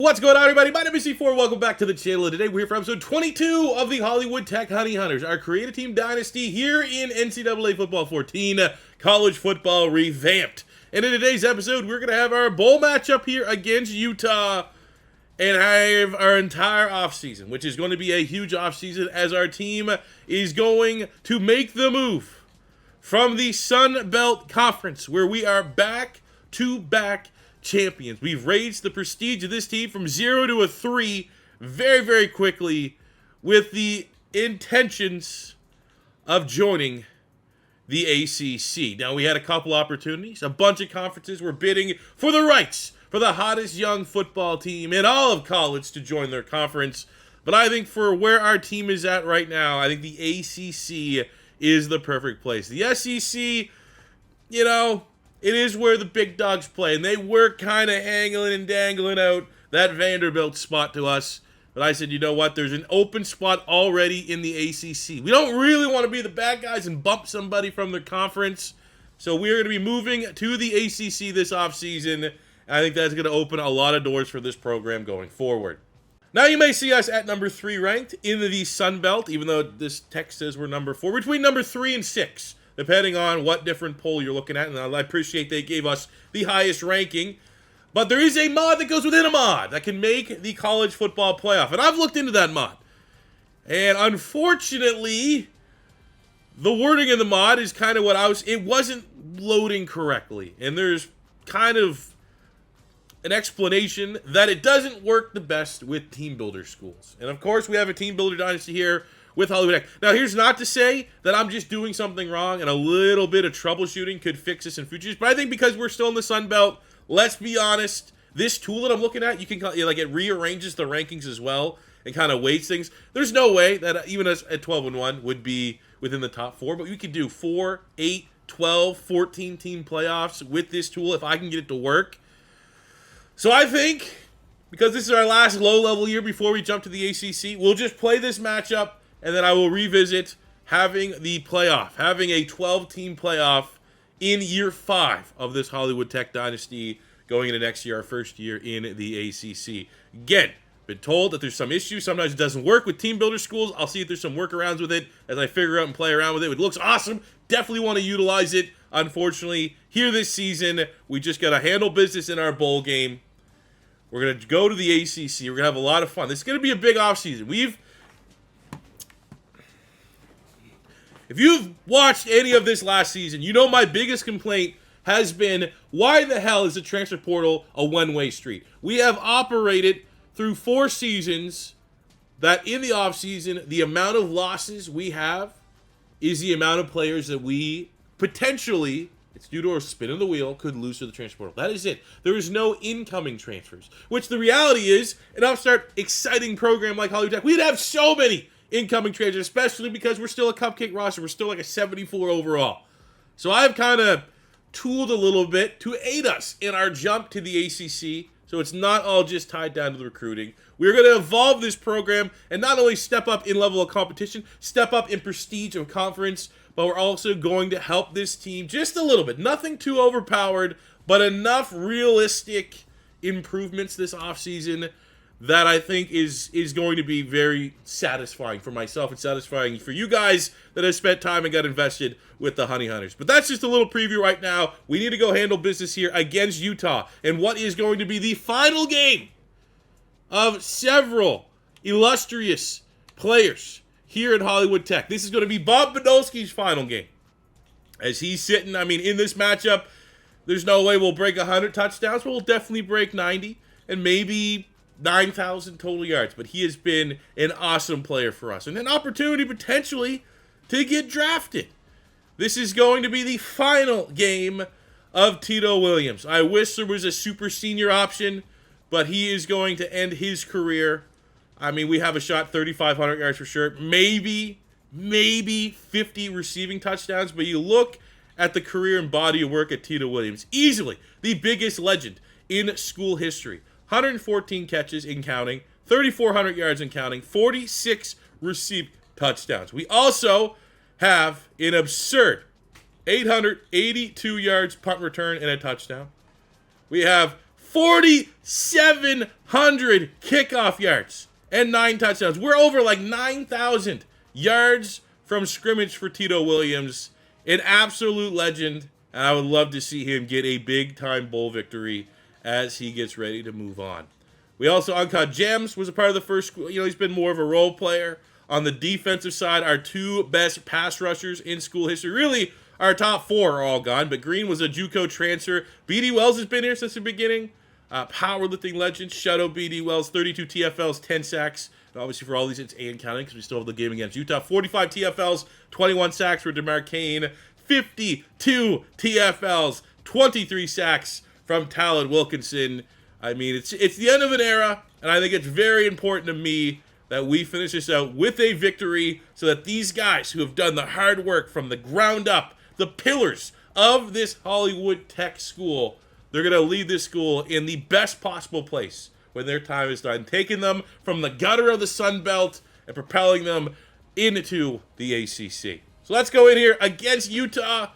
What's going on, everybody? My name is C4. Welcome back to the channel. And today we're here for episode 22 of the Hollywood Tech Honey Hunters, our creative team dynasty here in NCAA Football 14, College Football Revamped. And in today's episode, we're going to have our bowl matchup here against Utah and have our entire offseason, which is going to be a huge offseason as our team is going to make the move from the Sun Belt Conference, where we are back-to-back champions. We've raised the prestige of this team from 0 to a 3 very, very quickly with the intentions of joining the ACC. Now, we had a couple opportunities. A bunch of conferences were bidding for the rights for the hottest young football team in all of college to join their conference. But I think for where our team is at right now, I think the ACC is the perfect place. The SEC, it is where the big dogs play, and they were kind of angling and dangling out that Vanderbilt spot to us. But I said, you know what? There's an open spot already in the ACC. We don't really want to be the bad guys and bump somebody from their conference. So we're going to be moving to the ACC this offseason. I think that's going to open a lot of doors for this program going forward. Now you may see us at number 3 ranked in the Sun Belt, even though this text says we're number 4, between number 3 and 6. Depending on what different poll you're looking at, and I appreciate they gave us the highest ranking. But there is a mod that goes within a mod that can make the college football playoff, and I've looked into that mod. And unfortunately, the wording in the mod is kind of what it wasn't loading correctly. And there's kind of an explanation that it doesn't work the best with team builder schools. And of course, we have a team builder dynasty here with Hollywood Tech. Now, here's not to say that I'm just doing something wrong and a little bit of troubleshooting could fix this in futures, but I think because we're still in the Sun Belt, let's be honest, this tool that I'm looking at, it rearranges the rankings as well and kind of weights things. There's no way that even us at 12-1 would be within the top 4, but we could do 4, 8, 12, 14 team playoffs with this tool if I can get it to work. So I think, because this is our last low-level year before we jump to the ACC, we'll just play this matchup, and then I will revisit having the playoff, having a 12-team playoff in year 5 of this Hollywood Tech dynasty going into next year, our first year in the ACC. Again, been told that there's some issues. Sometimes it doesn't work with team builder schools. I'll see if there's some workarounds with it as I figure out and play around with it. It looks awesome. Definitely want to utilize it. Unfortunately, here this season, we just got to handle business in our bowl game. We're going to go to the ACC. We're going to have a lot of fun. This is going to be a big offseason. If you've watched any of this last season, you know my biggest complaint has been, why the hell is the transfer portal a one-way street? We have operated through 4 seasons that in the offseason, the amount of losses we have is the amount of players that we potentially, it's due to a spin of the wheel, could lose to the transfer portal. That is it. There is no incoming transfers, which the reality is, an upstart, exciting program like Hollywood Tech, we'd have so many incoming transfers, especially because we're still a cupcake roster. We're still like a 74 overall. So I've kind of tooled a little bit to aid us in our jump to the ACC, so it's not all just tied down to the recruiting. We're going to evolve this program and not only step up in level of competition, step up in prestige of conference, but we're also going to help this team just a little bit. Nothing too overpowered, but enough realistic improvements this offseason that I think is going to be very satisfying for myself and satisfying for you guys that have spent time and got invested with the Honey Hunters. But that's just a little preview right now. We need to go handle business here against Utah and what is going to be the final game of several illustrious players here at Hollywood Tech. This is going to be Bob Podolski's final game. As he's sitting, in this matchup, there's no way we'll break 100 touchdowns, but we'll definitely break 90 and maybe 9,000 total yards, but he has been an awesome player for us and an opportunity potentially to get drafted. This is going to be the final game of Tito Williams. I wish there was a super senior option, but he is going to end his career. We have a shot 3,500 yards for sure, maybe 50 receiving touchdowns, but you look at the career and body of work at Tito Williams, easily the biggest legend in school history. 114 catches and counting, 3,400 yards and counting, 46 received touchdowns. We also have an absurd 882 yards punt return and a touchdown. We have 4,700 kickoff yards and 9 touchdowns. We're over like 9,000 yards from scrimmage for Tito Williams. An absolute legend. And I would love to see him get a big-time bowl victory as he gets ready to move on. We also, Uncut Gems was a part of the first school. You know, he's been more of a role player. On the defensive side, our 2 best pass rushers in school history. Really, our top 4 are all gone, but Green was a JUCO transfer. B.D. Wells has been here since the beginning. Powerlifting legend, shout out B.D. Wells, 32 TFLs, 10 sacks. And obviously for all these, it's and counting because we still have the game against Utah. 45 TFLs, 21 sacks for DeMar Kane. 52 TFLs, 23 sacks from Talon Wilkinson. I mean, it's the end of an era, and I think it's very important to me that we finish this out with a victory so that these guys who have done the hard work from the ground up, the pillars of this Hollywood Tech school, they're going to lead this school in the best possible place when their time is done, taking them from the gutter of the Sun Belt and propelling them into the ACC. So let's go in here against Utah.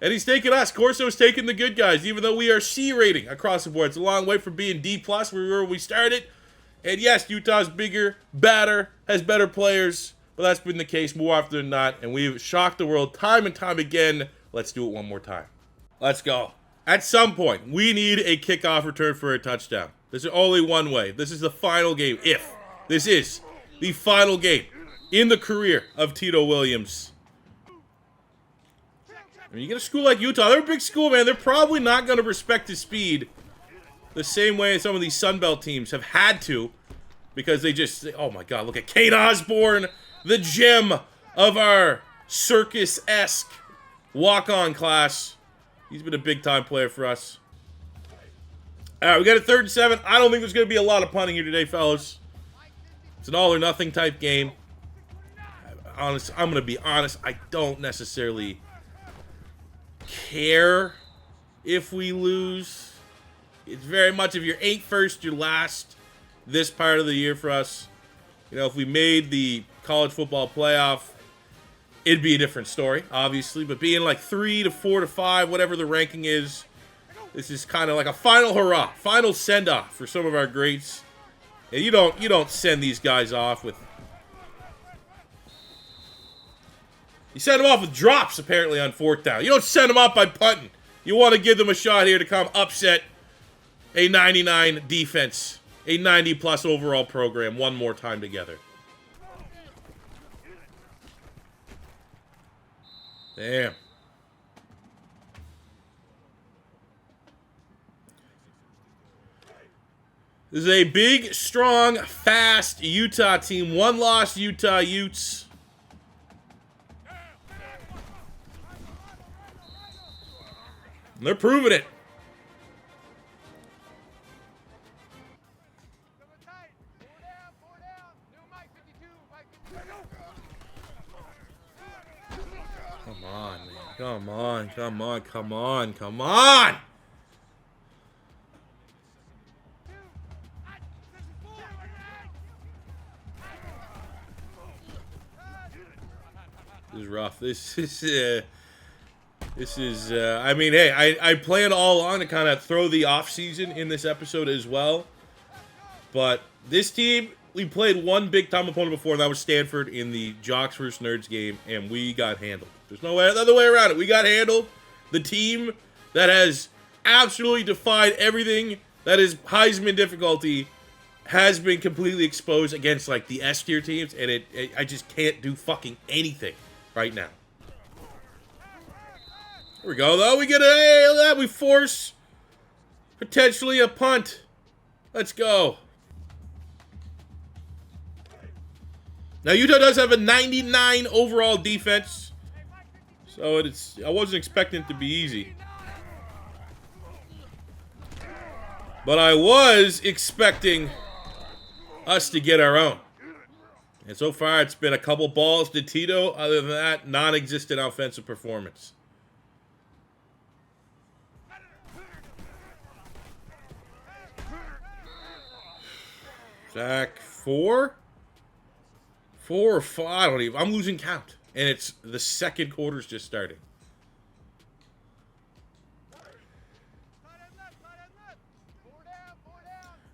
And he's taking us. Corso's taking the good guys, even though we are C rating across the board. It's a long way from being D+, where we were when we started. And yes, Utah's bigger, badder, has better players. But that's been the case more often than not. And we've shocked the world time and time again. Let's do it one more time. Let's go. At some point, we need a kickoff return for a touchdown. There's only one way. This is the final game. If this is the final game in the career of Tito Williams. I mean, you get a school like Utah, they're a big school, man. They're probably not going to respect his speed the same way some of these Sun Belt teams have had to, because they just, oh my God, look at Kate Osborne, the gem of our circus-esque walk-on class. He's been a big-time player for us. All right, we got a 3rd and 7. I don't think there's going to be a lot of punting here today, fellas. It's an all-or-nothing type game. I'm going to be honest, I don't necessarily care if we lose. It's very much if you're 8 first, you're last this part of the year for us. You know, if we made the college football playoff, it'd be a different story, obviously. But being like 3 to 4 to 5, whatever the ranking is, this is kind of like a final hurrah, final send-off for some of our greats. And you don't send these guys off with. You send them off with drops, apparently, on 4th down. You don't send them off by punting. You want to give them a shot here to come upset a 99 defense, a 90-plus overall program one more time together. Damn. This is a big, strong, fast Utah team. One loss, Utah Utes. And they're proving it. Come on, man. Come on, come on, come on, come on! This is rough. This is, I mean, hey, I plan all along to kind of throw the offseason in this episode as well. But this team, we played one big-time opponent before, and that was Stanford in the Jocks vs. Nerds game, and we got handled. There's no other way around it. We got handled. The team that has absolutely defied everything that is Heisman difficulty has been completely exposed against, like, the S-tier teams, and I just can't do fucking anything right now. Here we go, though. We get a, we force potentially a punt. Let's go. Now, Utah does have a 99 overall defense, so I wasn't expecting it to be easy. But I was expecting us to get our own. And so far, it's been a couple balls to Tito. Other than that, non-existent offensive performance. Sack 4? 4 or 5? I don't even. I'm losing count. And it's the second quarter's just starting.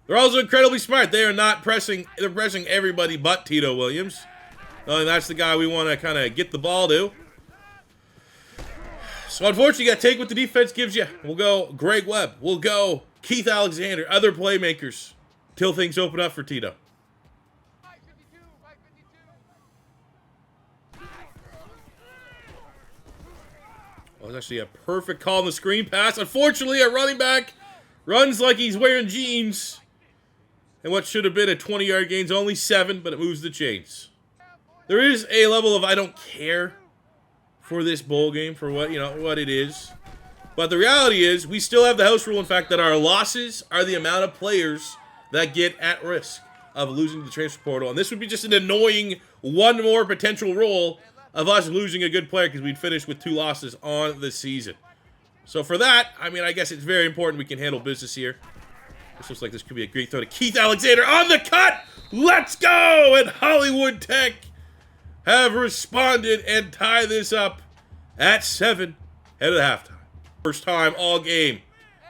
They're also incredibly smart. They are not pressing. They're pressing everybody but Tito Williams. And that's the guy we want to kind of get the ball to. So unfortunately, you got to take what the defense gives you. We'll go Greg Webb. We'll go Keith Alexander. Other playmakers till things open up for Tito. Well, it's actually a perfect call on the screen pass. Unfortunately, a running back runs like he's wearing jeans. And what should have been a 20-yard gain is only 7, but it moves the chains. There is a level of I don't care for this bowl game, for what it is. But the reality is we still have the house rule, in fact, that our losses are the amount of players that get at risk of losing the transfer portal. And this would be just an annoying one more potential roll of us losing a good player because we'd finish with 2 losses on the season. So for that, I mean, I guess it's very important we can handle business here. This looks like this could be a great throw to Keith Alexander on the cut. Let's go! And Hollywood Tech have responded and tie this up at 7 head of the halftime. First time all game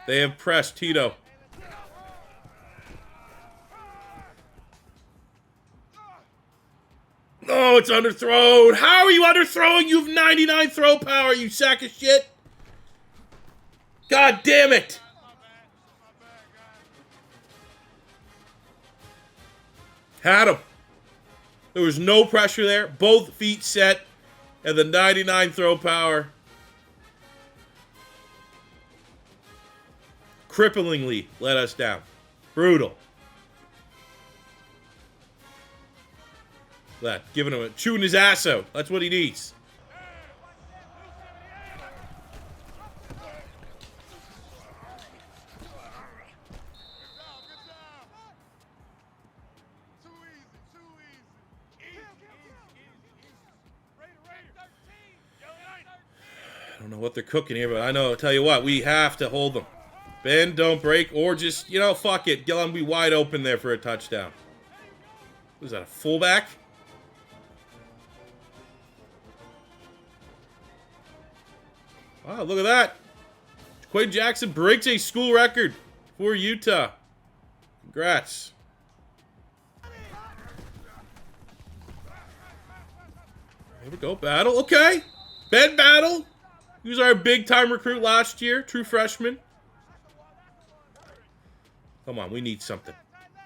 they have pressed Tito. Oh, it's underthrown. How are you underthrowing? You have 99 throw power, you sack of shit. God damn it. Had him. There was no pressure there. Both feet set. And the 99 throw power cripplingly let us down. Brutal. That, giving him chewing his ass out. That's what he needs. I don't know what they're cooking here, but I know, I'll tell you what, we have to hold them. Bend, don't break, or just, fuck it. Get them be wide open there for a touchdown. Was that, a fullback? Wow, look at that. Quay Jackson breaks a school record for Utah. Congrats. There we go, Battle. Okay. Ben Battle. He was our big-time recruit last year. True freshman. Come on, we need something.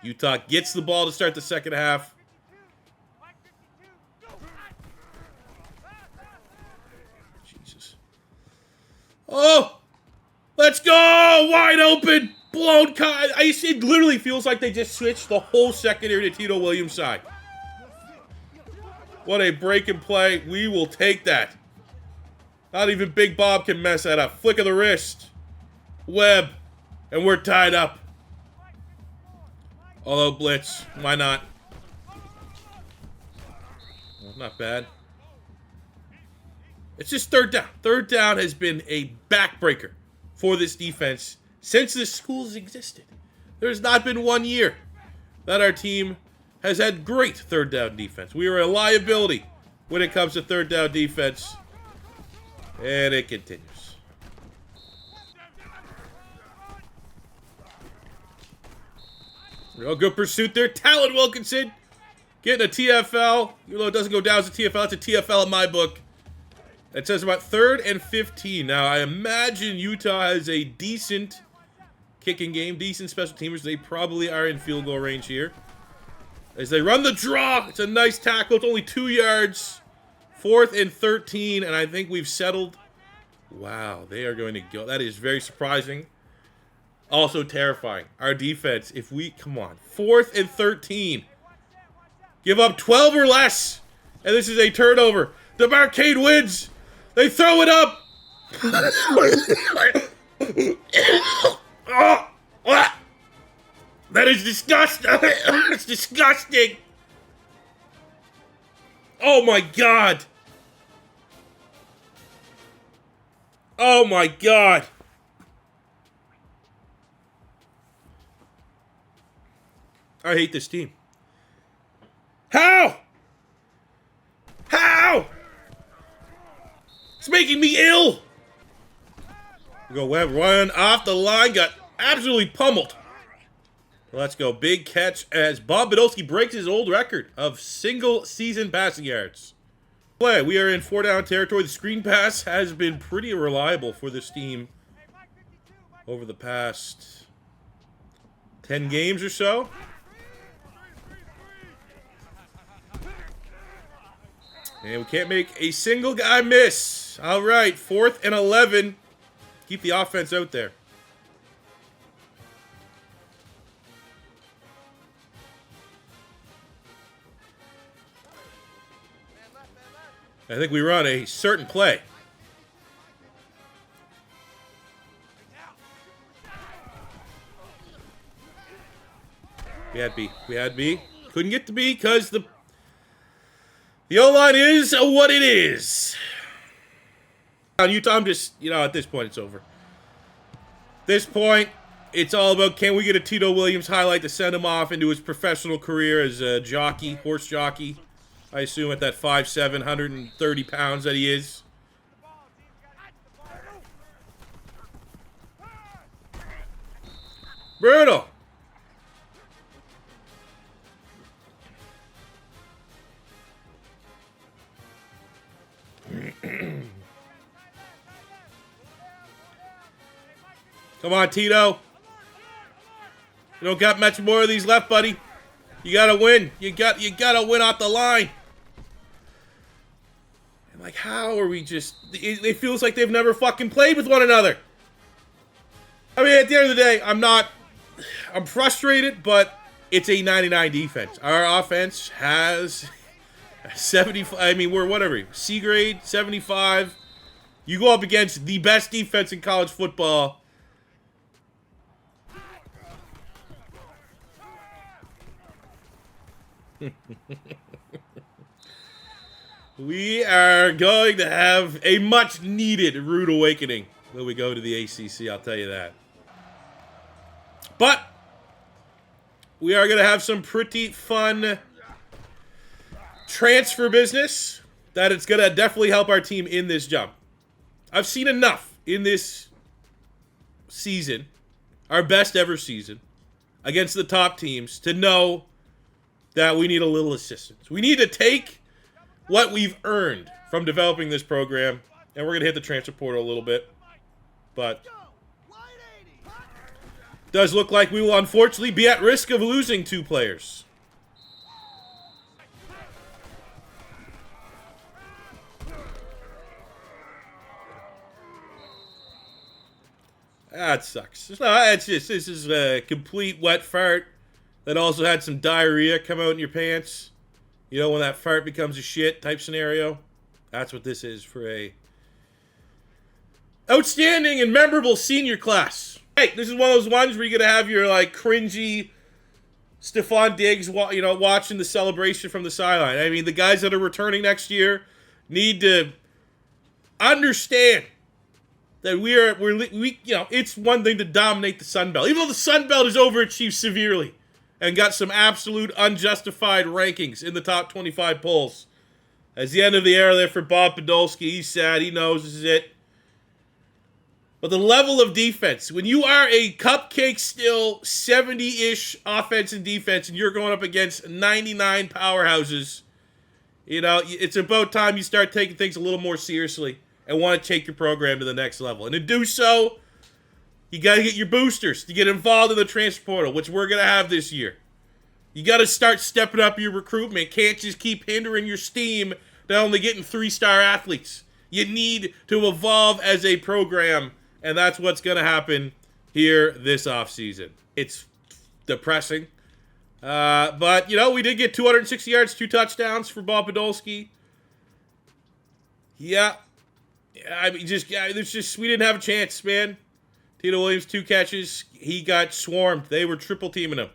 Utah gets the ball to start the second half. Jesus. Oh! Let's go! Wide open! Blown cut. It literally feels like they just switched the whole secondary to Tito Williams' side. What a break and play. We will take that. Not even Big Bob can mess that up. Flick of the wrist. Webb. And we're tied up. Although blitz. Why not? Well, not bad. It's just third down. Third down has been a backbreaker for this defense since this school has existed. There's not been 1 year that our team has had great third down defense. We are a liability when it comes to third down defense. And it continues. Real good pursuit there. Talon Wilkinson getting a TFL. Even though it doesn't go down as a TFL, it's a TFL in my book. It says about 3rd and 15. Now, I imagine Utah has a decent kicking game, decent special teamers. They probably are in field goal range here. As they run the draw, it's a nice tackle. It's only 2 yards. 4th and 13, and I think we've settled. Wow, they are going to go. That is very surprising. Also terrifying. Our defense, if we, come on. 4th and 13. Give up 12 or less. And this is a turnover. The Barcade wins. They throw it up. That is disgusting. It's disgusting. Oh my God. Oh my God. I hate this team. How? How? It's making me ill. We go Webb run off the line, got absolutely pummeled. Let's go. Big catch as Bob Podolski breaks his old record of single-season passing yards. Play. We are in 4-down territory. The screen pass has been pretty reliable for this team over the past 10 games or so. And we can't make a single guy miss. All right, 4th and 11. Keep the offense out there. I think we run a certain play. We had B. We had B. Couldn't get to B because the O-line is what it is. On Utah, I'm just, at this point, it's over. At this point, it's all about, can we get a Tito Williams highlight to send him off into his professional career as a jockey, horse jockey. I assume at that 5'7", 130 pounds that he is. Brutal. Come on, Tito. You don't got much more of these left, buddy. You gotta win. You gotta win off the line. And like, how are we just? It feels like they've never fucking played with one another. I mean, at the end of the day, I'm frustrated, but it's a 99 defense. Our offense has 75. I mean, we're whatever. C grade, 75. You go up against the best defense in college football. We are going to have a much-needed rude awakening when we go to the ACC, I'll tell you that. But we are going to have some pretty fun transfer business that it's going to definitely help our team in this jump. I've seen enough in this season, our best ever season, against the top teams to know that we need a little assistance. We need to take what we've earned from developing this program, and we're going to hit the transfer portal a little bit. But it does look like we will unfortunately be at risk of losing 2 players. That sucks. This is a complete wet fart that also had some diarrhea come out in your pants. You know, when that fart becomes a shit type scenario. That's what this is for a outstanding and memorable senior class. Hey, this is one of those ones where you're going to have your, like, cringy Stephon Diggs, watching the celebration from the sideline. I mean, the guys that are returning next year need to understand that it's one thing to dominate the Sun Belt. Even though the Sun Belt is overachieved severely and got some absolute unjustified rankings in the top 25 polls. As the end of the era there for Bob Podolski. He's sad. He knows this is it. But the level of defense, when you are a cupcake still 70-ish offense and defense and you're going up against 99 powerhouses, it's about time you start taking things a little more seriously and want to take your program to the next level. And to do so, you got to get your boosters to get involved in the transfer portal, which we're going to have this year. You got to start stepping up your recruitment. Can't just keep hindering your steam to only getting 3-star athletes. You need to evolve as a program, and that's what's going to happen here this offseason. It's depressing. But, we did get 260 yards, 2 touchdowns for Bob Podolski. Yeah. I mean, we didn't have a chance, man. Tito Williams, 2 catches. He got swarmed. They were triple teaming him.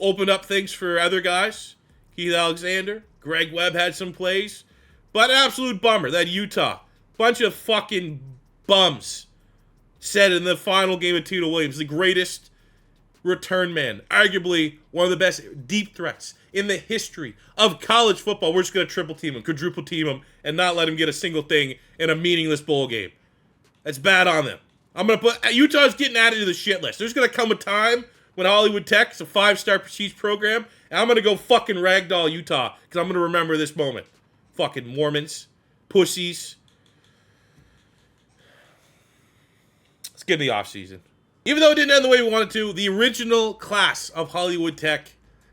Opened up things for other guys. Keith Alexander. Greg Webb had some plays. But an absolute bummer that Utah, bunch of fucking bums, said in the final game of Tito Williams, the greatest return man, arguably one of the best deep threats in the history of college football. We're just going to triple team him, quadruple team him, and not let him get a single thing in a meaningless bowl game. That's bad on them. I'm going to put Utah's getting added to the shit list. There's going to come a time when Hollywood Tech is a 5-star prestige program, and I'm going to go fucking ragdoll Utah because I'm going to remember this moment. Fucking Mormons. Pussies. Let's get in the offseason. Even though it didn't end the way we wanted to, the original class of Hollywood Tech,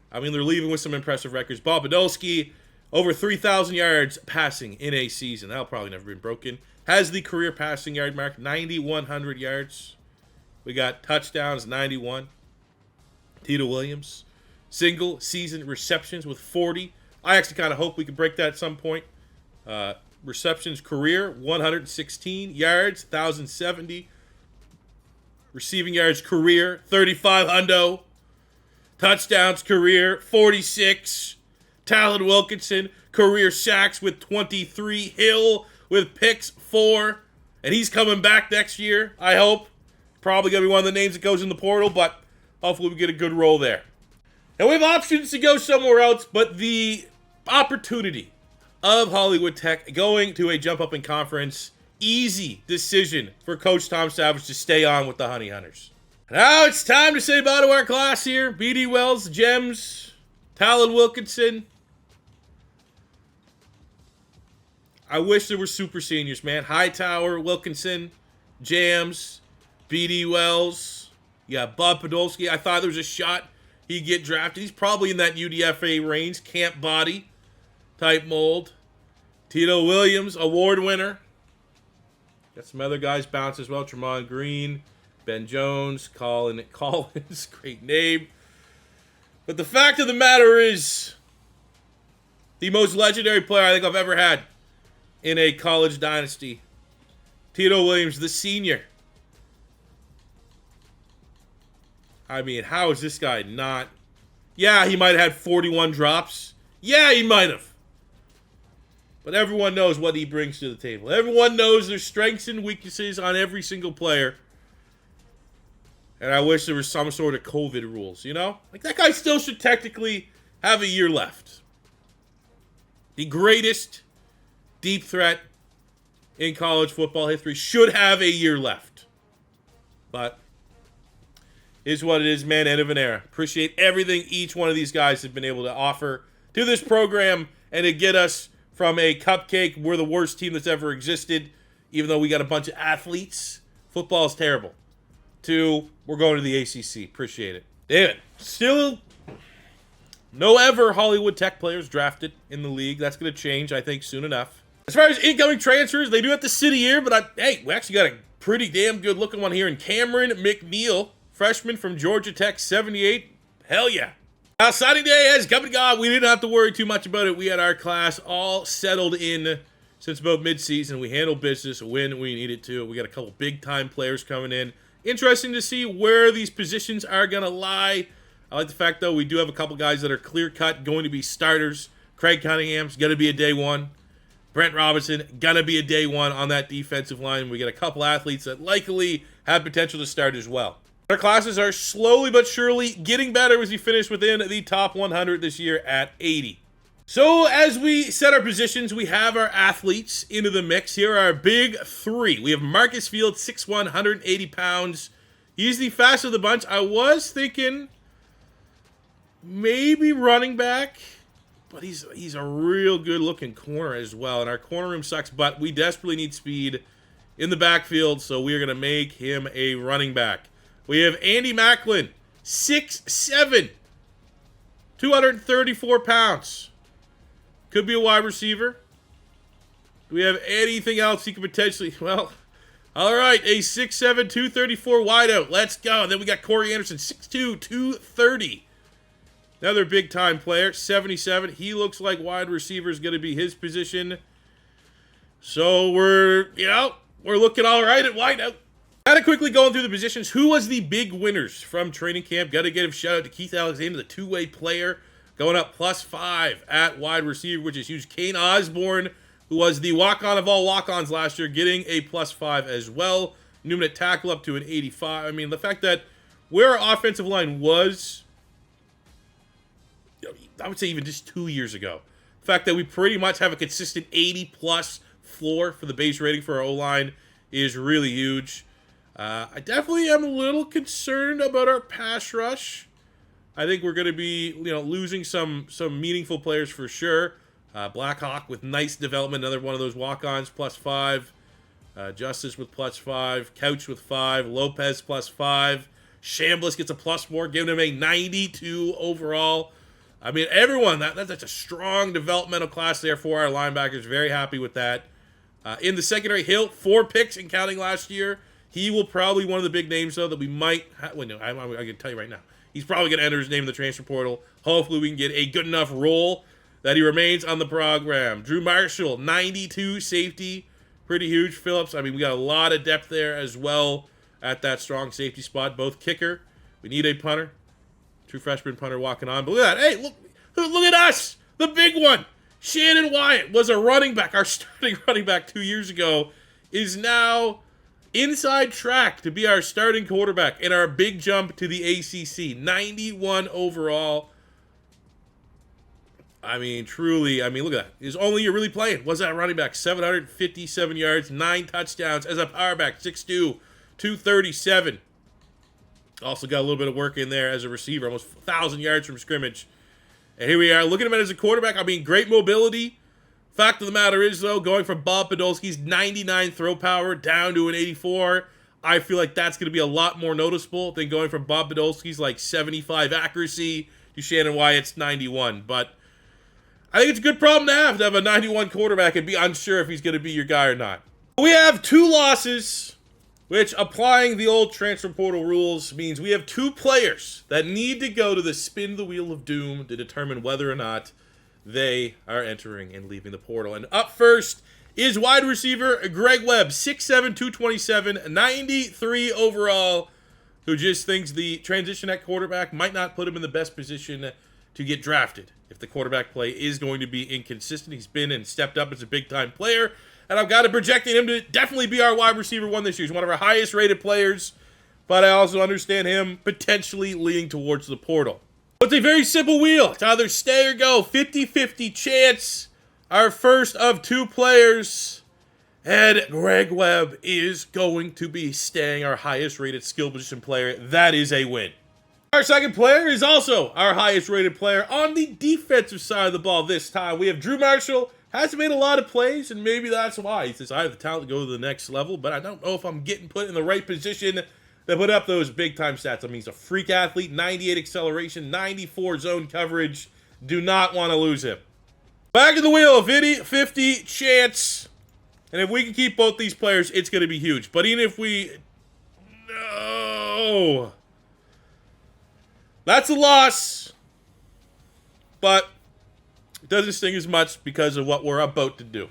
I mean, they're leaving with some impressive records. Bob Podolsky, over 3,000 yards passing in a season. That'll probably never been broken. Has the career passing yard mark, 9,100 yards. We got touchdowns, 91. Tito Williams, single season receptions with 40. I actually kind of hope we could break that at some point. Receptions career, 116. Yards, 1,070. Receiving yards career, 35 hundo. Touchdowns career, 46. Talon Wilkinson, career sacks with 23. Hill with picks, 4. And he's coming back next year, I hope. Probably going to be one of the names that goes in the portal, but hopefully we get a good role there. And we have options to go somewhere else, but the opportunity of Hollywood Tech going to a jump up in conference, easy decision for Coach Tom Savage to stay on with the Honey Hunters. Now it's time to say bye to our class here. B.D. Wells, Gems, Talon Wilkinson. I wish there were super seniors, man. Hightower, Wilkinson, Jams, B.D. Wells. Yeah, Bob Podolsky. I thought there was a shot he'd get drafted. He's probably in that UDFA range, camp body type mold. Tito Williams, award winner. Got some other guys bounce as well. Tremont Green, Ben Jones, Colin Collins, great name. But the fact of the matter is, the most legendary player I think I've ever had in a college dynasty. Tito Williams, the senior. I mean, how is this guy not? Yeah, he might have had 41 drops. Yeah, he might have. But everyone knows what he brings to the table. Everyone knows there's strengths and weaknesses on every single player. And I wish there was some sort of COVID rules, you know? Like, that guy still should technically have a year left. The greatest deep threat in college football history should have a year left. But is what it is, man. End of an era. Appreciate everything each one of these guys have been able to offer to this program and to get us from a cupcake, we're the worst team that's ever existed, even though we got a bunch of athletes. Football's terrible. To, we're going to the ACC. Appreciate it. David, still no ever Hollywood Tech players drafted in the league. That's going to change, I think, soon enough. As far as incoming transfers, they do have to sit a year, but hey, we actually got a pretty damn good looking one here in Cameron McNeil, freshman from Georgia Tech, 78. Hell yeah. Now, signing day has come and gone. We didn't have to worry too much about it. We had our class all settled in since about midseason. We handled business when we needed to. We got a couple big-time players coming in. Interesting to see where these positions are going to lie. I like the fact, though, we do have a couple guys that are clear-cut, going to be starters. Craig Cunningham's going to be a day one. Brent Robinson, going to be a day one on that defensive line. We got a couple athletes that likely have potential to start as well. Our classes are slowly but surely getting better as we finish within the top 100 this year at 80. So as we set our positions, we have our athletes into the mix. Here are our big three. We have Marcus Fields, 6'1", 180 pounds. He's the fastest of the bunch. I was thinking maybe running back, but he's a real good-looking corner as well. And our corner room sucks, but we desperately need speed in the backfield, so we're going to make him a running back. We have Andy Macklin, 6'7", 234 pounds. Could be a wide receiver. Do we have anything else he could potentially... Well, all right, a 6'7", 234 wideout. Let's go. And then we got Corey Anderson, 6'2", 230. Another big-time player, 77. He looks like wide receiver is going to be his position. So we're looking all right at wideout. Kind of quickly going through the positions. Who was the big winners from training camp? Got to give a shout out to Keith Alexander, the two-way player, going up +5 at wide receiver, which is huge. Kane Osborne, who was the walk-on of all walk-ons last year, getting a +5 as well. Newman at tackle up to an 85. I mean, the fact that where our offensive line was, I would say even just 2 years ago, the fact that we pretty much have a consistent 80-plus floor for the base rating for our O-line is really huge. I definitely am a little concerned about our pass rush. I think we're going to be, losing some meaningful players for sure. Blackhawk with nice development, another one of those walk-ons, +5. Justice with +5. Couch with 5. Lopez +5. Shambliss gets a +4, giving him a 92 overall. I mean, everyone, that's a strong developmental class there for our linebackers. Very happy with that. In the secondary, Hill, 4 picks and counting last year. He will probably one of the big names, though, that we might have. Well, no, I can tell you right now. He's probably going to enter his name in the transfer portal. Hopefully, we can get a good enough role that he remains on the program. Drew Marshall, 92 safety. Pretty huge. Phillips, I mean, we got a lot of depth there as well at that strong safety spot. Both kicker. We need a punter. True freshman punter walking on. But look at that. Hey, look at us. The big one. Shannon Wyatt was a running back. Our starting running back 2 years ago is now inside track to be our starting quarterback in our big jump to the ACC. 91 overall. I mean, truly, look at that. His only year really playing was that running back. 757 yards, 9 touchdowns as a power back. 6'2", 237. Also got a little bit of work in there as a receiver. Almost 1,000 yards from scrimmage. And here we are, looking at him as a quarterback. I mean, great mobility. Fact of the matter is, though, going from Bob Podolski's 99 throw power down to an 84, I feel like that's going to be a lot more noticeable than going from Bob Podolski's like 75 accuracy to Shannon Wyatt's 91. But I think it's a good problem to have a 91 quarterback and be unsure if he's going to be your guy or not. We have 2 losses, which, applying the old transfer portal rules, means we have 2 players that need to go to the spin the wheel of doom to determine whether or not they are entering and leaving the portal. And up first is wide receiver Greg Webb, 6'7", 227, 93 overall, who just thinks the transition at quarterback might not put him in the best position to get drafted if the quarterback play is going to be inconsistent. He's been and stepped up as a big-time player, and I've got it projecting him to definitely be our wide receiver 1 this year. He's one of our highest-rated players, but I also understand him potentially leaning towards the portal. It's a very simple wheel. It's either stay or go. 50-50 chance. Our first of 2 players. And Greg Webb is going to be staying, our highest-rated skill position player. That is a win. Our second player is also our highest-rated player on the defensive side of the ball this time. We have Drew Marshall. Hasn't made a lot of plays, and maybe that's why. He says, I have the talent to go to the next level, but I don't know if I'm getting put in the right position to put up those big-time stats. I mean, he's a freak athlete, 98 acceleration, 94 zone coverage. Do not want to lose him. Back to the wheel, 50-50 chance. And if we can keep both these players, it's going to be huge. But even if we... No. That's a loss. But it doesn't sting as much because of what we're about to do.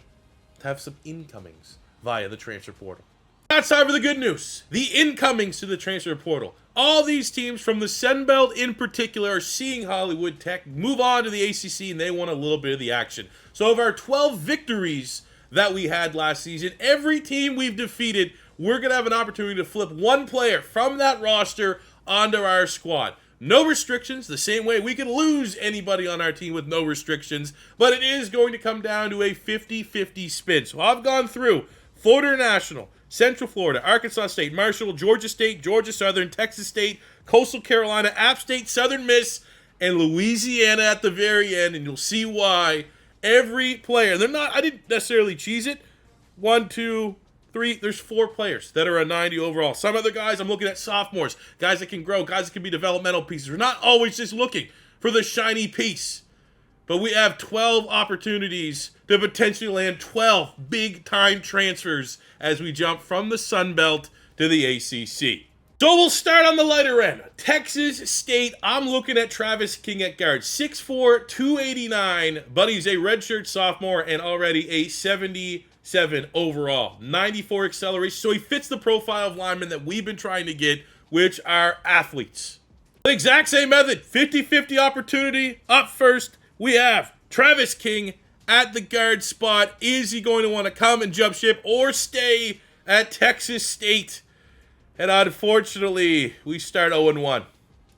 To have some incomings via the transfer portal. Now it's time for the good news. The incomings to the transfer portal. All these teams from the Sun Belt in particular are seeing Hollywood Tech move on to the ACC, and they want a little bit of the action. So of our 12 victories that we had last season, every team we've defeated, we're going to have an opportunity to flip 1 player from that roster onto our squad. No restrictions, the same way we could lose anybody on our team with no restrictions, but it is going to come down to a 50-50 spin. So I've gone through Florida International, Central Florida, Arkansas State, Marshall, Georgia State, Georgia Southern, Texas State, Coastal Carolina, App State, Southern Miss, and Louisiana at the very end, and you'll see why every player, I didn't necessarily cheese it, 1, 2, 3, there's 4 players that are a 90 overall. Some other guys, I'm looking at sophomores, guys that can grow, guys that can be developmental pieces. We're not always just looking for the shiny piece. But we have 12 opportunities to potentially land 12 big-time transfers as we jump from the Sun Belt to the ACC. So we'll start on the lighter end. Texas State, I'm looking at Travis King at guard. 6'4", 289, but he's a redshirt sophomore and already a 77 overall. 94 acceleration, so he fits the profile of linemen that we've been trying to get, which are athletes. The exact same method, 50-50 opportunity. Up first, we have Travis King at the guard spot. Is he going to want to come and jump ship or stay at Texas State? And unfortunately, we start 0-1.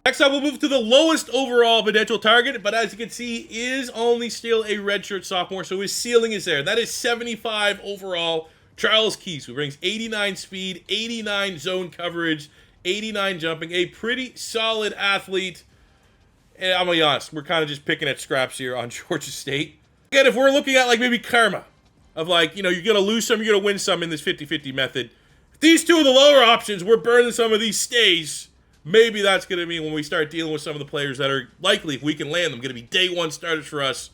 Next up, we'll move to the lowest overall potential target, but as you can see, is only still a redshirt sophomore, so his ceiling is there. That is 75 overall. Charles Keese, who brings 89 speed, 89 zone coverage, 89 jumping, a pretty solid athlete. And I'm going to be honest, we're kind of just picking at scraps here on Georgia State. Again, if we're looking at like maybe karma, of like, you know, you're going to lose some, you're going to win some in this 50-50 method. These two of the lower options, we're burning some of these stays. Maybe that's going to be when we start dealing with some of the players that are likely, if we can land them, going to be day one starters for us.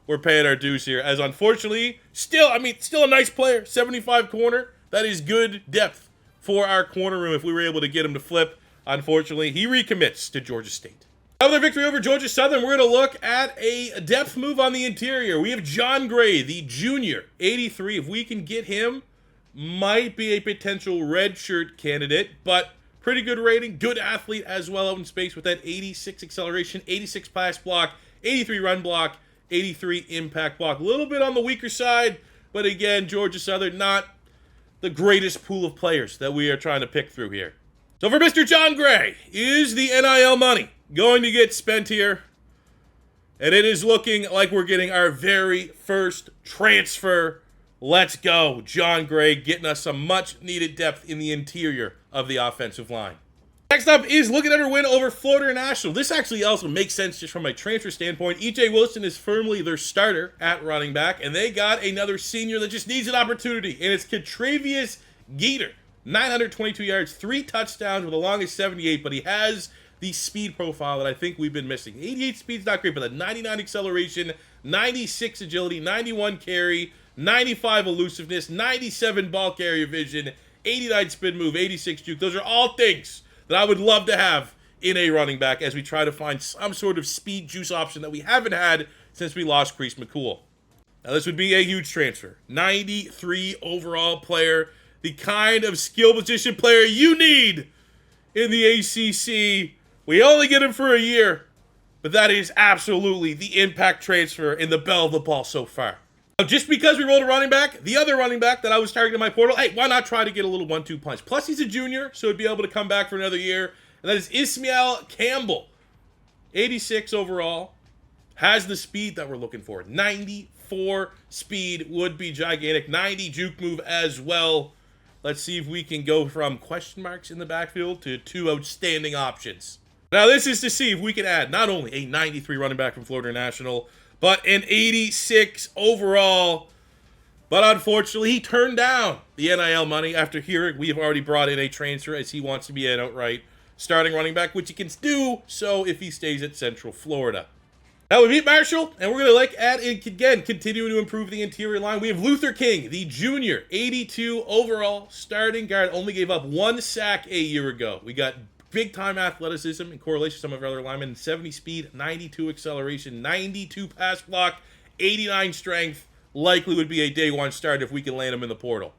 We're paying our dues here. As unfortunately, still a nice player. 75 corner. That is good depth for our corner room if we were able to get him to flip. Unfortunately, he recommits to Georgia State. Another victory over Georgia Southern. We're going to look at a depth move on the interior. We have John Gray, the junior, 83. If we can get him, might be a potential redshirt candidate, but pretty good rating, good athlete as well out in space with that 86 acceleration, 86 pass block, 83 run block, 83 impact block. A little bit on the weaker side, but again, Georgia Southern, not the greatest pool of players that we are trying to pick through here. So for Mr. John Gray, is the NIL money going to get spent here? And it is looking like we're getting our very first transfer. Let's go. John Gray getting us some much needed depth in the interior of the offensive line. Next up is looking at our win over Florida International. This actually also makes sense just from a transfer standpoint. E.J. Wilson is firmly their starter at running back, and they got another senior that just needs an opportunity, and it's Catravius Geeter. 922 yards, 3 touchdowns with the longest 78, but he has the speed profile that I think we've been missing. 88 speed's not great, but the 99 acceleration, 96 agility, 91 carry, 95 elusiveness, 97 ball carrier vision, 89 spin move, 86 juke. Those are all things that I would love to have in a running back as we try to find some sort of speed juice option that we haven't had since we lost Crease McCool. Now this would be a huge transfer. 93 overall player, the kind of skill position player you need in the ACC. We only get him for a year, but that is absolutely the impact transfer in the belle of the ball so far. Just because we rolled a running back, the other running back that I was targeting in my portal, hey, why not try to get a little 1-2 punch? Plus, he's a junior, so he'd be able to come back for another year. And that is Ismail Campbell. 86 overall. Has the speed that we're looking for. 94 speed would be gigantic. 90 juke move as well. Let's see if we can go from question marks in the backfield to 2 outstanding options. Now, this is to see if we can add not only a 93 running back from Florida International, but an 86 overall. But unfortunately, he turned down the NIL money after hearing we have already brought in a transfer as he wants to be an outright starting running back, which he can do so if he stays at Central Florida. Now we beat Marshall, and we're going to look at, again, continuing to improve the interior line. We have Luther King, the junior, 82 overall starting guard, only gave up 1 sack a year ago. We got big-time athleticism in correlation to some of our other linemen. 70 speed, 92 acceleration, 92 pass block, 89 strength. Likely would be a day one start if we can land him in the portal.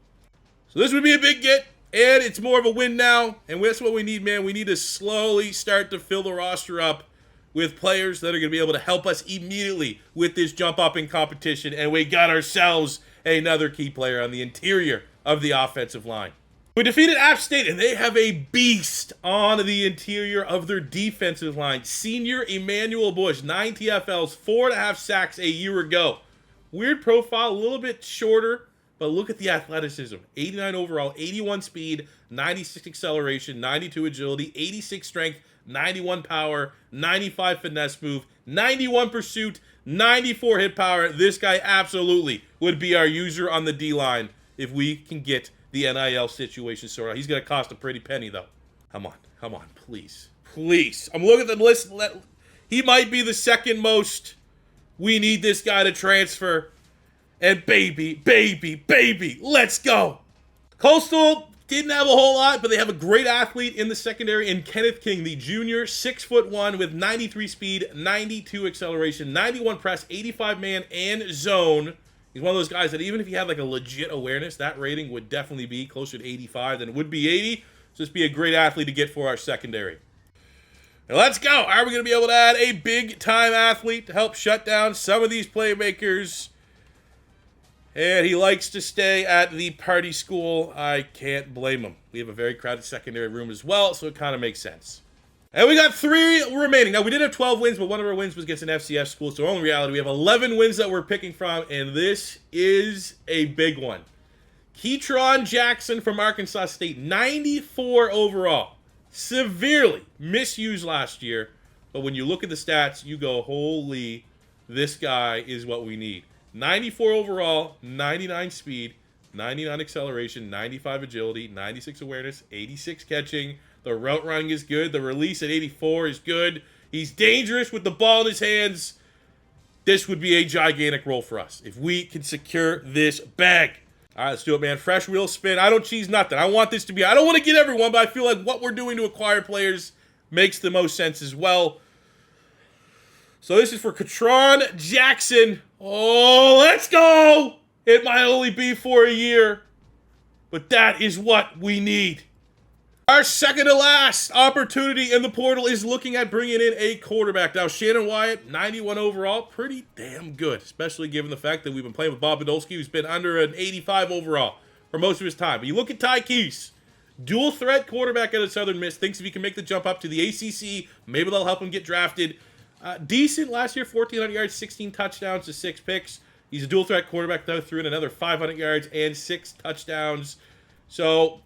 So this would be a big get, and it's more of a win now. And that's what we need, man. We need to slowly start to fill the roster up with players that are going to be able to help us immediately with this jump up in competition. And we got ourselves another key player on the interior of the offensive line. We defeated App State, and they have a beast on the interior of their defensive line. Senior Emmanuel Bush, 9 TFLs, 4.5 sacks a year ago. Weird profile, a little bit shorter, but look at the athleticism. 89 overall, 81 speed, 96 acceleration, 92 agility, 86 strength, 91 power, 95 finesse move, 91 pursuit, 94 hit power. This guy absolutely would be our user on the D-line if we can get the NIL situation sorted out. He's going to cost a pretty penny, though. Come on, please. Please. I'm looking at the list. He might be the second most. We need this guy to transfer. And baby, let's go. Coastal didn't have a whole lot, but they have a great athlete in the secondary in Kenneth King, the junior, 6'1" with 93 speed, 92 acceleration, 91 press, 85 man and zone. He's one of those guys that even if he had like a legit awareness, that rating would definitely be closer to 85 than it would be 80. So this would be a great athlete to get for our secondary. Now let's go. Are we going to be able to add a big-time athlete to help shut down some of these playmakers? And he likes to stay at the party school. I can't blame him. We have a very crowded secondary room as well, so it kind of makes sense. And we got 3 remaining. Now, we did have 12 wins, but one of our wins was against an FCS school. So in reality, we have 11 wins that we're picking from, and this is a big one. Ketron Jackson from Arkansas State, 94 overall. Severely misused last year, but when you look at the stats, you go, holy, this guy is what we need. 94 overall, 99 speed, 99 acceleration, 95 agility, 96 awareness, 86 catching. The route running is good. The release at 84 is good. He's dangerous with the ball in his hands. This would be a gigantic role for us if we can secure this bag. All right, let's do it, man. Fresh wheel spin. I don't cheese nothing. I want this to be, I don't want to get everyone, but I feel like what we're doing to acquire players makes the most sense as well. So this is for Ketron Jackson. Oh, let's go. It might only be for a year, but that is what we need. Our second to last opportunity in the portal is looking at bringing in a quarterback. Now, Shannon Wyatt, 91 overall, pretty damn good, especially given the fact that we've been playing with Bob Podolsky, who's been under an 85 overall for most of his time. But you look at Ty Keys, dual threat quarterback out of Southern Miss, thinks if he can make the jump up to the ACC, maybe they'll help him get drafted. Decent last year, 1,400 yards, 16 touchdowns to 6 picks. He's a dual threat quarterback that threw in another 500 yards and 6 touchdowns. So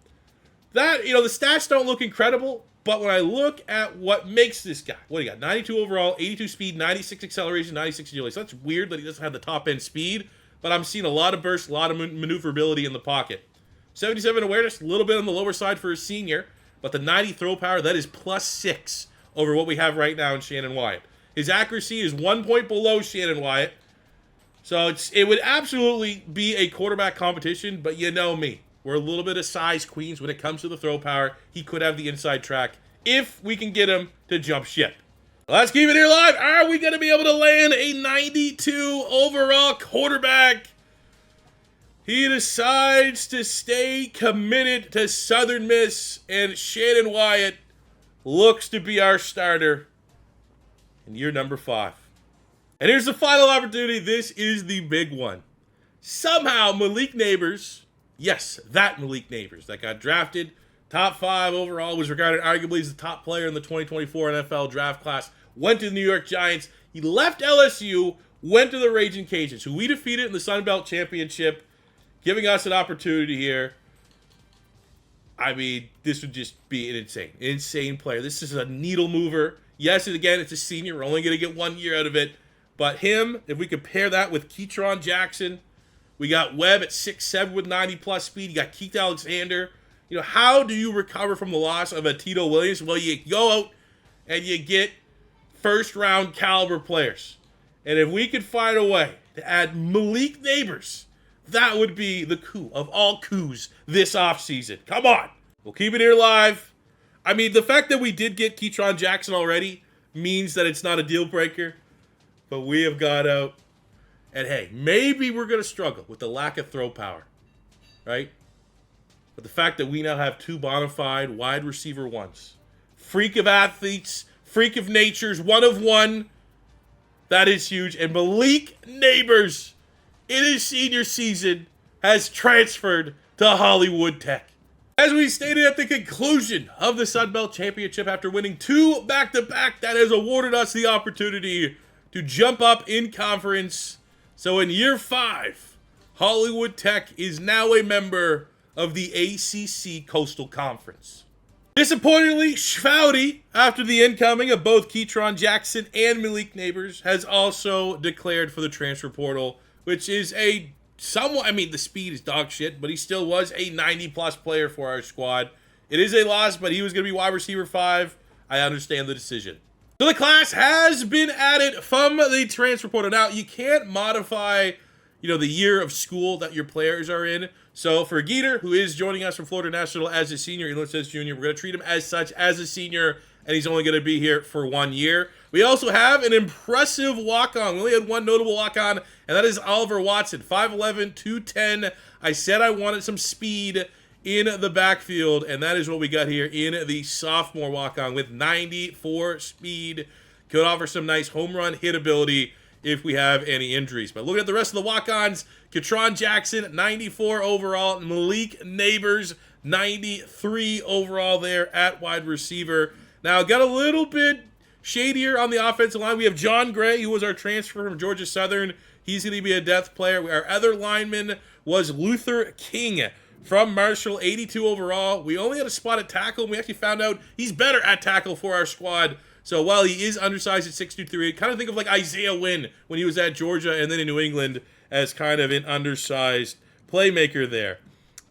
that, the stats don't look incredible, but when I look at what makes this guy, what do you got? 92 overall, 82 speed, 96 acceleration, 96 agility. So that's weird that he doesn't have the top end speed, but I'm seeing a lot of bursts, a lot of maneuverability in the pocket. 77 awareness, a little bit on the lower side for a senior, but the 90 throw power, that is +6 over what we have right now in Shannon Wyatt. His accuracy is 1 point below Shannon Wyatt. So it would absolutely be a quarterback competition, but you know me. We're a little bit of size queens when it comes to the throw power. He could have the inside track if we can get him to jump ship. Let's keep it here live. Are we going to be able to land a 92 overall quarterback? He decides to stay committed to Southern Miss, and Shannon Wyatt looks to be our starter in year number 5. And here's the final opportunity. This is the big one. Somehow Malik Nabers, yes, that Malik Nabers that got drafted, top 5 overall, was regarded arguably as the top player in the 2024 NFL draft class, went to the New York Giants. He left LSU, went to the Raging Cajuns, who we defeated in the Sun Belt Championship, giving us an opportunity here. I mean, this would just be an insane player. This is a needle mover. Yes, and again, it's a senior. We're only going to get 1 year out of it. But him, if we compare that with Ketron Jackson, we got Webb at 6'7" with 90+ speed. You got Keith Alexander. How do you recover from the loss of a Tito Williams? Well, you go out and you get first-round caliber players. And if we could find a way to add Malik Nabers, that would be the coup of all coups this offseason. Come on. We'll keep it here live. I mean, the fact that we did get Ketron Jackson already means that it's not a deal breaker. But we have got out. And hey, maybe we're going to struggle with the lack of throw power. Right? But the fact that we now have 2 bona fide wide receiver ones. Freak of athletes. Freak of natures. 1 of 1. That is huge. And Malik Nabers, in his senior season, has transferred to Hollywood Tech. As we stated at the conclusion of the Sun Belt Championship, after winning 2 back-to-back, that has awarded us the opportunity to jump up in conference. So in year 5, Hollywood Tech is now a member of the ACC Coastal Conference. Disappointingly, Schvoudy, after the incoming of both Ketron Jackson and Malik Nabers, has also declared for the transfer portal, which is a somewhat, the speed is dog shit, but he still was a 90+ player for our squad. It is a loss, but he was going to be wide receiver 5. I understand the decision. So the class has been added from the transfer portal. Now, you can't modify, the year of school that your players are in. So for Geeter, who is joining us from Florida National as a senior, Elon says junior, we're going to treat him as such as a senior, and he's only going to be here for 1 year. We also have an impressive walk-on. We only had 1 notable walk-on, and that is Oliver Watson, 5'11", 210. I said I wanted some speed in the backfield, and that is what we got here in the sophomore walk-on with 94 speed. Could offer some nice home run hit ability if we have any injuries. But looking at the rest of the walk-ons, Ketron Jackson, 94 overall. Malik Nabers, 93 overall there at wide receiver. Now, got a little bit shadier on the offensive line. We have John Gray, who was our transfer from Georgia Southern. He's going to be a depth player. Our other lineman was Luther King from Marshall, 82 overall. We only had a spot at tackle, and we actually found out he's better at tackle for our squad. So while he is undersized at 6'2", kind of think of like Isaiah Wynn when he was at Georgia and then in New England as kind of an undersized playmaker there.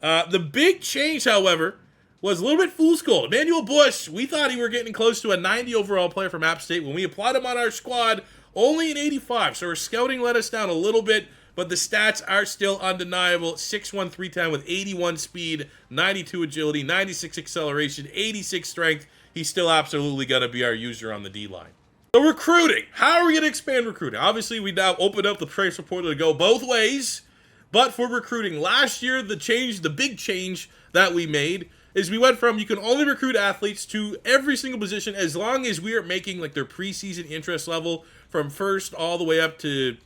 The big change, however, was a little bit fool's gold. Emmanuel Bush, we thought he were getting close to a 90 overall player from App State. When we applied him on our squad, only an 85. So our scouting let us down a little bit, but the stats are still undeniable. 6'1", 310 with 81 speed, 92 agility, 96 acceleration, 86 strength. He's still absolutely going to be our user on the D-line. So recruiting. How are we going to expand recruiting? Obviously, we now opened up the transfer portal to go both ways. But for recruiting, last year, the big change that we made is we went from you can only recruit athletes to every single position as long as we are making like their preseason interest level from first all the way up to,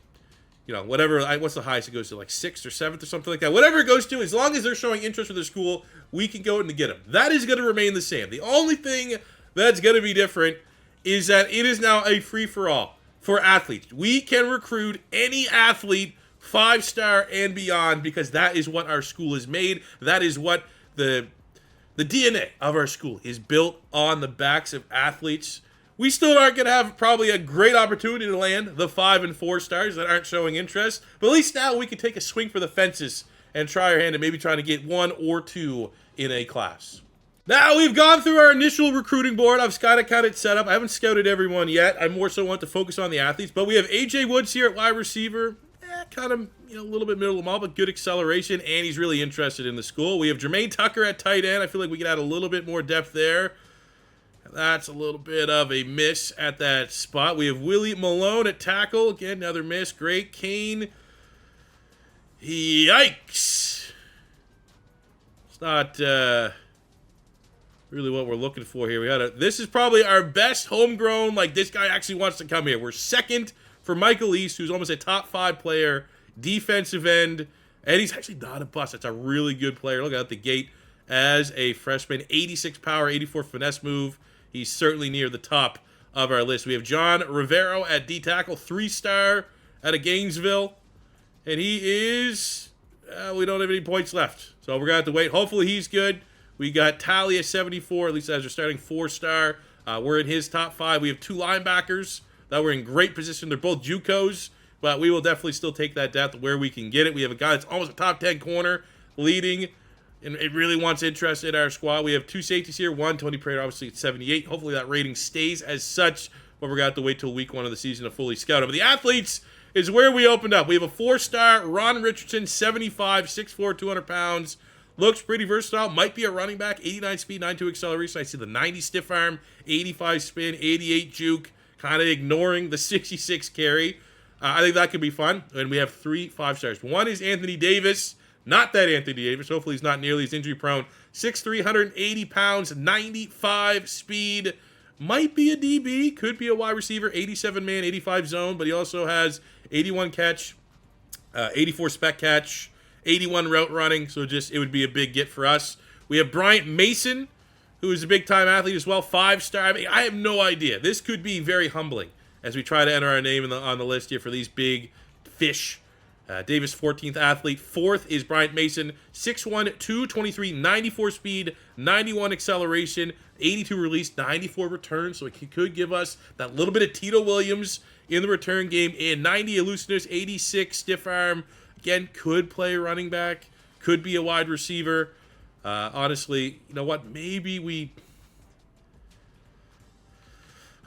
whatever, what's the highest it goes to, like 6th or 7th or something like that. Whatever it goes to, as long as they're showing interest for their school, we can go and get them. That is going to remain the same. The only thing that's going to be different is that it is now a free-for-all for athletes. We can recruit any athlete 5-star and beyond because that is what our school is made. That is what the DNA of our school is built on the backs of athletes. We still aren't going to have probably a great opportunity to land the 5 and 4 stars that aren't showing interest. But at least now we can take a swing for the fences and try our hand at maybe trying to get 1 or 2 in a class. Now we've gone through our initial recruiting board. I've got it set up. I haven't scouted everyone yet. I more so want to focus on the athletes. But we have AJ Woods here at wide receiver. Kind of, a little bit middle of the mall, but good acceleration, and he's really interested in the school. We have Jermaine Tucker at tight end. I feel like we could add a little bit more depth there. That's a little bit of a miss at that spot. We have Willie Malone at tackle. Again, another miss. Great. Kane. Yikes. It's not really what we're looking for here. This is probably our best homegrown, this guy actually wants to come here. We're second for Michael East, who's almost a top 5 player, defensive end, and he's actually not a bust. That's a really good player. Look out the gate as a freshman. 86 power, 84 finesse move. He's certainly near the top of our list. We have John Rivero at D-tackle, 3-star out of Gainesville, and he is, we don't have any points left, so we're going to have to wait. Hopefully he's good. We got Talia, 74, at least as our starting 4-star. We're in his top 5. We have 2 linebackers that we're in great position. They're both JUCOs, but we will definitely still take that depth where we can get it. We have a guy that's almost a top 10 corner leading, and it really wants interest in our squad. We have 2 safeties here. One, Tony Prater, obviously at 78. Hopefully that rating stays as such, but we're going to have to wait till week 1 of the season to fully scout it. But the athletes is where we opened up. We have a 4-star, Ron Richardson, 75, 6'4", 200 pounds. Looks pretty versatile. Might be a running back. 89 speed, 92 acceleration. I see the 90 stiff arm, 85 spin, 88 juke. Kind of ignoring the 66 carry. I think that could be fun. And we have 3 5-stars. One is Anthony Davis. Not that Anthony Davis. Hopefully he's not nearly as injury prone. 6'3", 180 pounds, 95 speed. Might be a DB. Could be a wide receiver. 87 man, 85 zone. But he also has 81 catch, 84 spec catch, 81 route running. So it would be a big get for us. We have Bryant Mason, who is a big-time athlete as well, 5-star. I have no idea. This could be very humbling as we try to enter our name on the list here for these big fish. Davis, 14th athlete. 4th is Bryant Mason, 6'1", 223, 94 speed, 91 acceleration, 82 release, 94 return. So it could give us that little bit of Tito Williams in the return game. And 90 elusiveness, 86 stiff arm. Again, could play running back, could be a wide receiver. Honestly, you know what? Maybe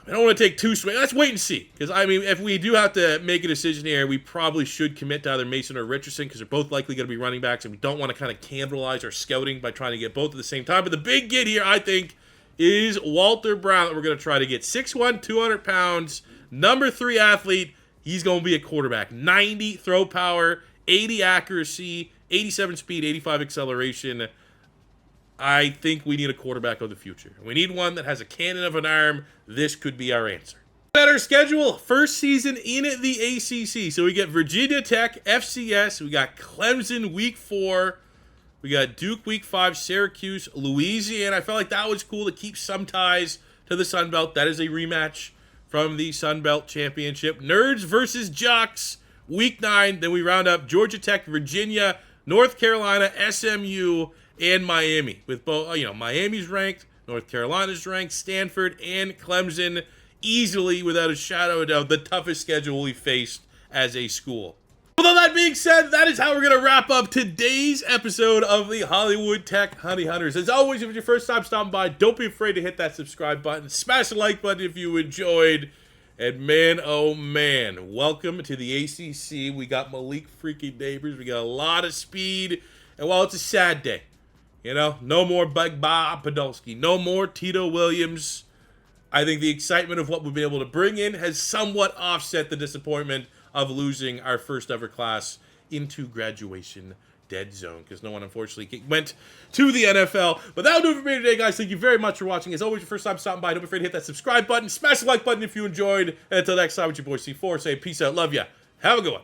I don't want to take 2 swings. Let's wait and see. Because, if we do have to make a decision here, we probably should commit to either Mason or Richardson because they're both likely going to be running backs, and we don't want to kind of cannibalize our scouting by trying to get both at the same time. But the big get here, I think, is Walter Brown that we're going to try to get. 6'1", 200 pounds, number 3 athlete. He's going to be a quarterback. 90 throw power, 80 accuracy, 87 speed, 85 acceleration. I think we need a quarterback of the future. We need one that has a cannon of an arm. This could be our answer. Better schedule. First season in the ACC. So we get Virginia Tech, FCS. We got Clemson week 4. We got Duke week 5, Syracuse, Louisiana. I felt like that was cool to keep some ties to the Sun Belt. That is a rematch from the Sun Belt Championship. Nerds versus Jocks, Week 9. Then we round up Georgia Tech, Virginia, North Carolina, SMU, and Miami. With both, Miami's ranked, North Carolina's ranked, Stanford, and Clemson easily, without a shadow of a doubt, the toughest schedule we faced as a school. With all that being said, that is how we're going to wrap up today's episode of the Hollywood Tech Honey Hunters. As always, if it's your first time stopping by, don't be afraid to hit that subscribe button. Smash the like button if you enjoyed. And man, oh man, welcome to the ACC. We got Malik freaking Nabers. We got a lot of speed. And while it's a sad day, no more Big Bob Podolsky, no more Tito Williams. I think the excitement of what we've been able to bring in has somewhat offset the disappointment of losing our first ever class into graduation dead zone, because no one unfortunately went to the NFL. But that'll do it for me today, guys. Thank you very much for watching. As always, your first time stopping by, don't be afraid to hit that subscribe button, smash the like button if you enjoyed, and until next time, with your boy C4, say peace out, love ya, have a good one.